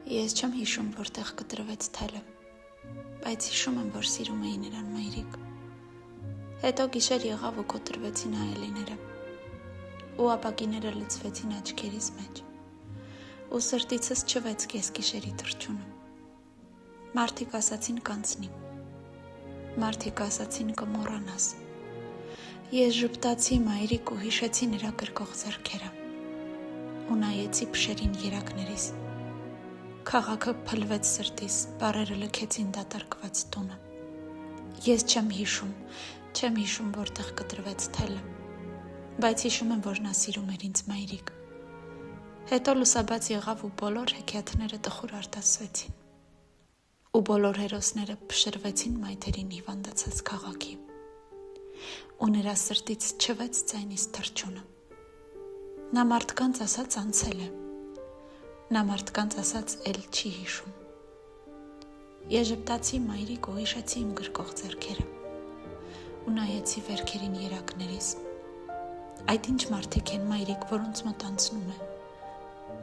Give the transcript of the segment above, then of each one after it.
Ես չեմ հիշում, որտեղ կտրվեց թելը, բայց հիշում եմ, որ սիրում էի նրան մայրիկ։ Հետո գիշեր եղավ ու կոտրվեցին հայելիները, ու ապակիները լցվեցին աչքերիս մեջ, ու սրտիցս չվեց կեսգիշերի թռչունը։ Մարդիկ ասացին կանցնի, մարդիկ ասացին կմոռանաս։ Ես ժպտացի մայրիկ ու հիշեցի նրա գրկող ձեռքերը, ու նայեցի փշերին երակներիս։ Քաղաքը փլվեց սրտիս, բառերը լքեցին դատարկված տունը։ Ես չեմ հիշում, որտեղ կտրվեց թելը, բայց հիշում եմ, որ նա սիրում էր ինձ մայրիկ։ Հետո լուսաբաց եղավ ու բոլոր հեքիաթները տխուր արտասվեցին, ու բոլոր հերոսները փշրվեցին մայթերին հիվանդացած քաղաքի, ու նրա սրտից չվեց ձայնից թռչունը։ Նա մարդկանց ասաց անցել է, նա մարդկանց ասաց էլ չի հիշում։ Ես ժպտացի մայրիկ ու հիշեցի իմ գրկող ձեռքերը, ու նայեցի վերքերին երակներիս։ Այդ ինչ մարդիկ են մայրիկ, որոնց մոտ անցնում է։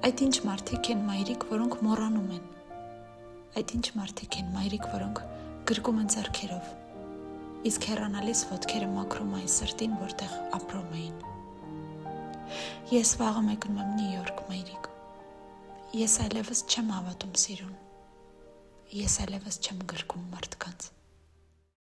Այդ ինչ մարդիկ են մայրիկ, որոնք մոռանում են։ Այդ ինչ մարդիկ են մայրիկ, որոնք գրկում են ձեռքերով, իսկ հեռանալիս ոտքերը մաքրում այն սրտին, որտեղ ապրում էին։ Ես վաղը մեկնում եմ Նյու Յորք, մայրիկ։ Ես այլևս չեմ հավատում սիրուն։ Ես այլևս չեմ գրկում մարդկանց։